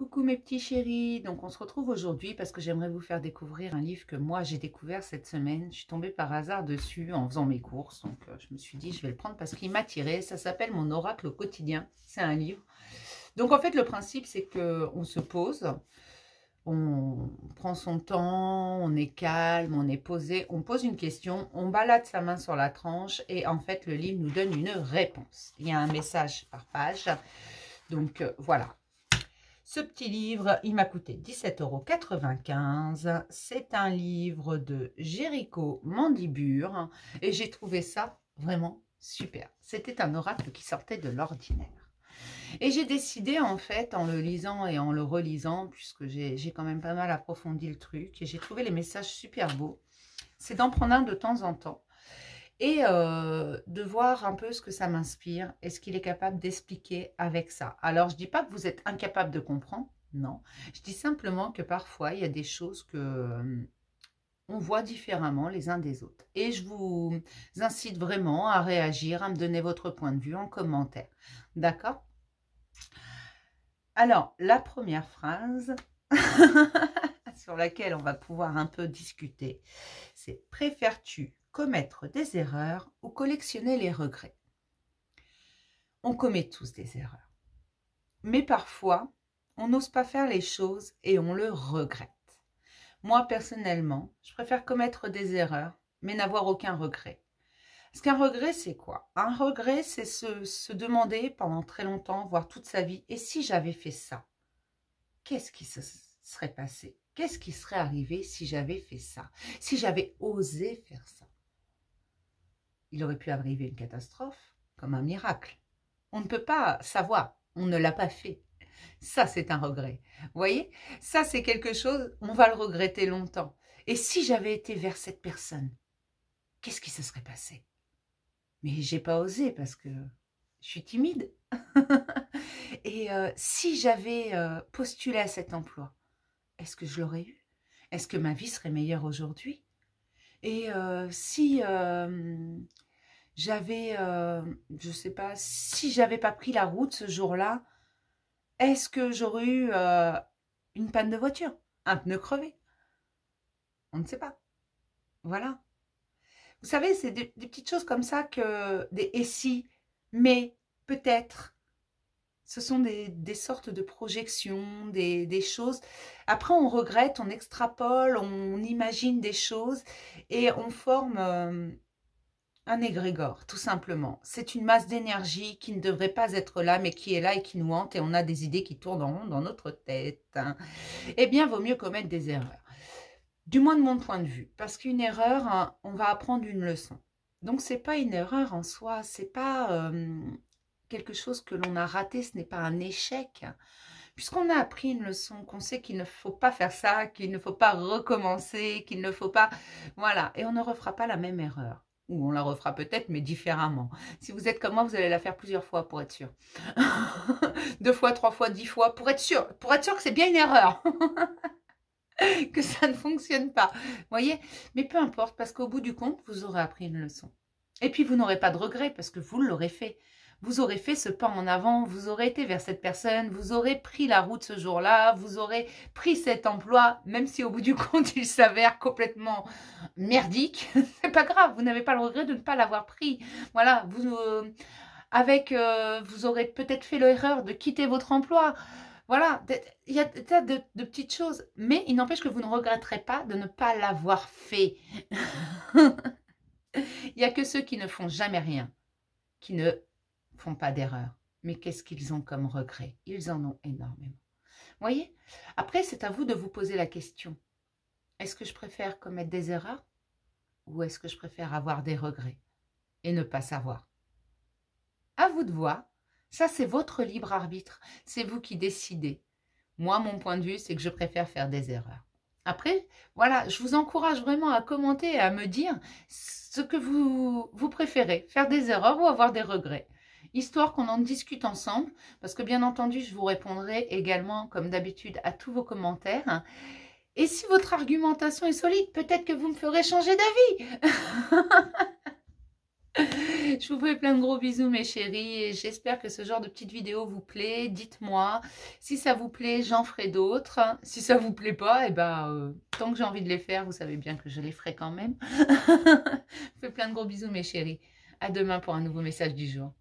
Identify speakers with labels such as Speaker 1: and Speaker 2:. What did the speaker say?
Speaker 1: Coucou mes petits chéris, donc on se retrouve aujourd'hui parce que j'aimerais vous faire découvrir un livre que moi j'ai découvert cette semaine. Je suis tombée par hasard dessus en faisant mes courses, donc je me suis dit je vais le prendre parce qu'il m'a tiré. Ça s'appelle Mon oracle au quotidien, c'est un livre. Donc en fait le principe c'est qu'on se pose, on prend son temps, on est calme, on est posé, on pose une question, on balade sa main sur la tranche et en fait le livre nous donne une réponse. Il y a un message par page, donc voilà. Ce petit livre, il m'a coûté 17,95 €. C'est un livre de Jéricho Mandibure et j'ai trouvé ça vraiment super. C'était un oracle qui sortait de l'ordinaire. Et j'ai décidé en fait, en le lisant et en le relisant, puisque j'ai quand même pas mal approfondi le truc, et j'ai trouvé les messages super beaux, c'est d'en prendre un de temps en temps. Et de voir un peu ce que ça m'inspire et ce qu'il est capable d'expliquer avec ça. Alors, je ne dis pas que vous êtes incapable de comprendre, non. Je dis simplement que parfois, il y a des choses que on voit différemment les uns des autres. Et je vous incite vraiment à réagir, à me donner votre point de vue en commentaire. D'accord? Alors, la première phrase sur laquelle on va pouvoir un peu discuter, c'est « Préfères-tu commettre des erreurs ou collectionner les regrets ?» On commet tous des erreurs. Mais parfois, on n'ose pas faire les choses et on le regrette. Moi, personnellement, je préfère commettre des erreurs, mais n'avoir aucun regret. Parce qu'un regret, c'est quoi? Un regret, c'est se demander pendant très longtemps, voire toute sa vie, et si j'avais fait ça, qu'est-ce qui se serait passé? Qu'est-ce qui serait arrivé si j'avais fait ça? Si j'avais osé faire ça? Il aurait pu arriver une catastrophe, comme un miracle. On ne peut pas savoir, on ne l'a pas fait. Ça, c'est un regret. Vous voyez? Ça, c'est quelque chose, on va le regretter longtemps. Et si j'avais été vers cette personne, qu'est-ce qui se serait passé? Mais j'ai pas osé parce que je suis timide. Et si j'avais postulé à cet emploi, est-ce que je l'aurais eu? Est-ce que ma vie serait meilleure aujourd'hui? Et si j'avais, je sais pas, si j'avais pas pris la route ce jour-là, est-ce que j'aurais eu une panne de voiture? Un pneu crevé? On ne sait pas. Voilà. Vous savez, c'est des petites choses comme ça que des « et si », mais peut-être. Ce sont des sortes de projections, des choses. Après, on regrette, on extrapole, on imagine des choses et on forme un égrégore, tout simplement. C'est une masse d'énergie qui ne devrait pas être là, mais qui est là et qui nous hante et on a des idées qui tournent en rond dans notre tête. Eh bien, vaut mieux commettre des erreurs. Du moins de mon point de vue. Parce qu'une erreur, hein, on va apprendre une leçon. Donc, c'est pas une erreur en soi, c'est pas quelque chose que l'on a raté, ce n'est pas un échec. Puisqu'on a appris une leçon, qu'on sait qu'il ne faut pas faire ça, qu'il ne faut pas recommencer, qu'il ne faut pas... Voilà, et on ne refera pas la même erreur. Ou on la refera peut-être, mais différemment. Si vous êtes comme moi, vous allez la faire plusieurs fois pour être sûr. 2 fois, 3 fois, 10 fois, pour être sûr que c'est bien une erreur. Que ça ne fonctionne pas. Vous voyez? Mais peu importe, parce qu'au bout du compte, vous aurez appris une leçon. Et puis, vous n'aurez pas de regret, parce que vous l'aurez fait. Vous aurez fait ce pas en avant, vous aurez été vers cette personne, vous aurez pris la route ce jour-là, vous aurez pris cet emploi, même si au bout du compte, il s'avère complètement merdique. C'est pas grave, vous n'avez pas le regret de ne pas l'avoir pris. Voilà, vous aurez peut-être fait l'erreur de quitter votre emploi. Voilà, il y a des tas de petites choses, mais il n'empêche que vous ne regretterez pas de ne pas l'avoir fait. Il n'y a que ceux qui ne font jamais rien, qui ne font pas d'erreur. Mais qu'est-ce qu'ils ont comme regret? Ils en ont énormément. Voyez? Après, c'est à vous de vous poser la question. Est-ce que je préfère commettre des erreurs ou est-ce que je préfère avoir des regrets et ne pas savoir? À vous de voir. Ça, c'est votre libre arbitre. C'est vous qui décidez. Moi, mon point de vue, c'est que je préfère faire des erreurs. Après, voilà, je vous encourage vraiment à commenter et à me dire ce que vous préférez, faire des erreurs ou avoir des regrets. Histoire qu'on en discute ensemble, parce que bien entendu, je vous répondrai également, comme d'habitude, à tous vos commentaires. Et si votre argumentation est solide, peut-être que vous me ferez changer d'avis. Je vous fais plein de gros bisous mes chéris et j'espère que ce genre de petite vidéo vous plaît. Dites-moi si ça vous plaît, j'en ferai d'autres. Si ça vous plaît pas, et ben tant que j'ai envie de les faire, vous savez bien que je les ferai quand même. Je vous fais plein de gros bisous mes chéris. À demain pour un nouveau message du jour.